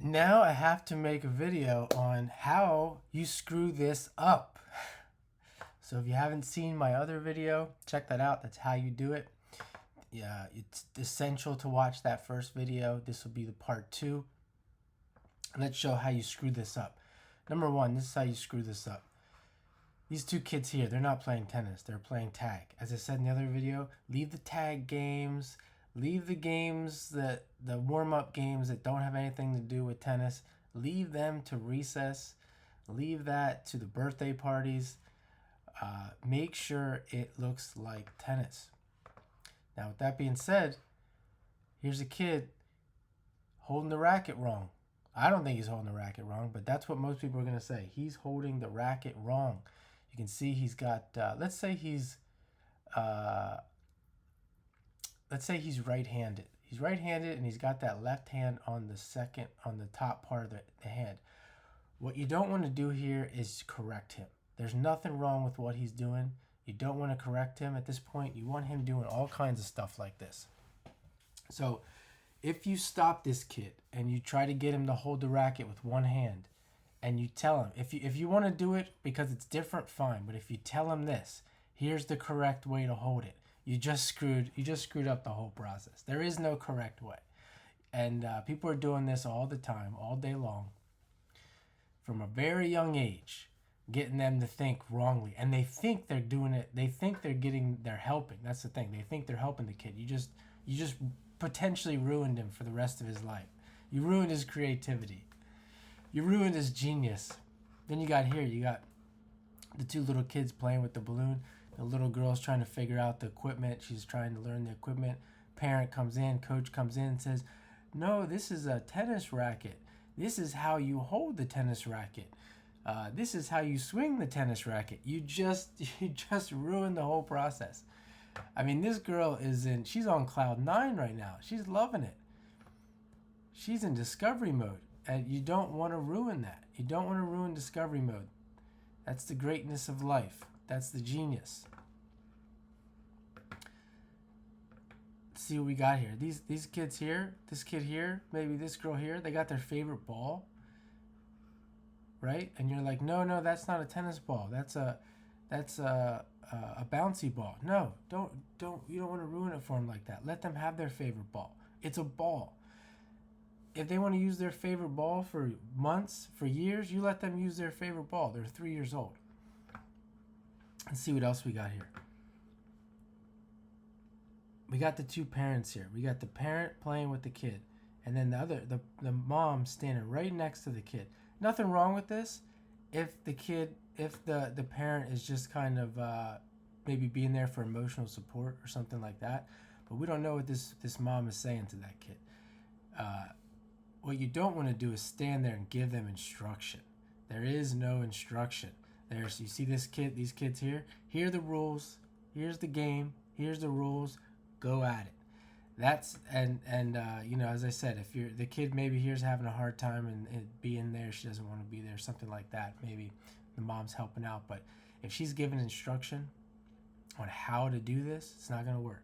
Now I have to make a video on how you screw this up. So if you haven't seen my other video, check that out. That's how you do it. Yeah, it's essential to watch that first video. This will be the part 2. Let's show how you screw this up. Number 1, this is how you screw this up. These two kids here, they're not playing tennis. They're playing tag. As I said in the other video, leave the tag games. Leave the games, the warm-up games that don't have anything to do with tennis. Leave them to recess. Leave that to the birthday parties. Make sure it looks like tennis. Now, with that being said, here's a kid holding the racket wrong. I don't think he's holding the racket wrong, but that's what most people are going to say. He's holding the racket wrong. You can see he's got, let's say he's right-handed. He's right-handed and he's got that left hand on the top part of the hand. What you don't want to do here is correct him. There's nothing wrong with what he's doing. You don't want to correct him at this point. You want him doing all kinds of stuff like this. So if you stop this kid and you try to get him to hold the racket with one hand, and you tell him, if you want to do it because it's different, fine. But if you tell him this, here's the correct way to hold it, you just screwed up the whole process. There is no correct way, and people are doing this all the time, all day long, from a very young age, getting them to think wrongly, and they think they're doing it. They think they're helping. That's the thing. They think they're helping the kid. You just potentially ruined him for the rest of his life. You ruined his creativity. You ruined his genius. Then you got the two little kids playing with the balloon. The little girl's trying to figure out the equipment. She's trying to learn the equipment. Parent comes in, coach comes in and says, "No, this is a tennis racket. This is how you hold the tennis racket. This is how you swing the tennis racket." You just ruined the whole process. I mean, this girl she's on cloud 9 right now. She's loving it. She's in discovery mode. And you don't want to ruin that. You don't want to ruin discovery mode. That's the greatness of life. That's the genius. Let's see what we got here. These kids here, this kid here, maybe this girl here, they got their favorite ball, right? And you're like, no, that's not a tennis ball. That's a bouncy ball. No, you don't want to ruin it for them like that. Let them have their favorite ball. It's a ball. If they want to use their favorite ball for months, for years, you let them use their favorite ball. They're 3 years old. Let's see what else we got here. We got the two parents here. We got the parent playing with the kid, and then the mom standing right next to the kid. Nothing wrong with this. If the parent is just kind of maybe being there for emotional support or something like that, but we don't know what this mom is saying to that kid. What you don't want to do is stand there and give them instruction. There is no instruction. You see these kids here? Here are the rules. Here's the game. Here's the rules. Go at it. That's as I said, if the kid maybe here's having a hard time and being there, she doesn't want to be there, something like that. Maybe the mom's helping out, but if she's giving instruction on how to do this, it's not going to work.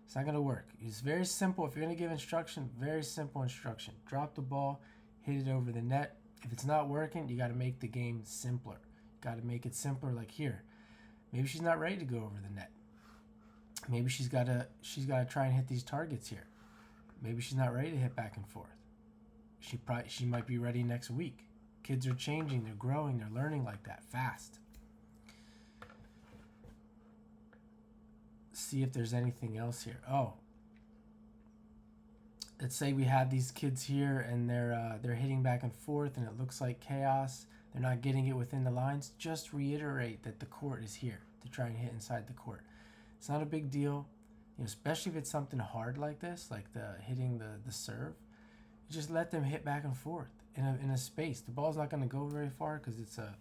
It's not going to work. It's very simple. If you're going to give instruction, very simple instruction. Drop the ball, hit it over the net. If it's not working, you got to make the game simpler. You got to make it simpler, like here. Maybe she's not ready to go over the net. Maybe she's got to try and hit these targets here. Maybe she's not ready to hit back and forth. She might be ready next week. Kids are changing, they're growing, they're learning like that fast. See if there's anything else here. Oh, let's say we have these kids here and they're hitting back and forth and it looks like chaos. They're not getting it within the lines. Just reiterate that the court is here to try and hit inside the court. It's not a big deal, especially if it's something hard like this, like hitting the serve. You just let them hit back and forth in a space. The ball's not going to go very far because it's a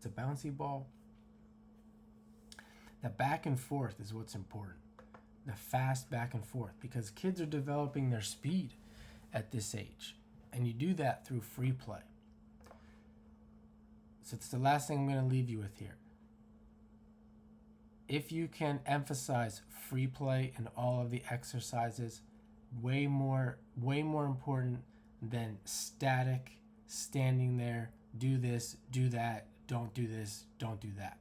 bouncy ball. The back and forth is what's important. The fast back and forth, because kids are developing their speed at this age, and you do that through free play. So it's the last thing I'm going to leave you with here. If you can emphasize free play in all of the exercises, way more important than static, standing there, do this, do that, don't do this, don't do that.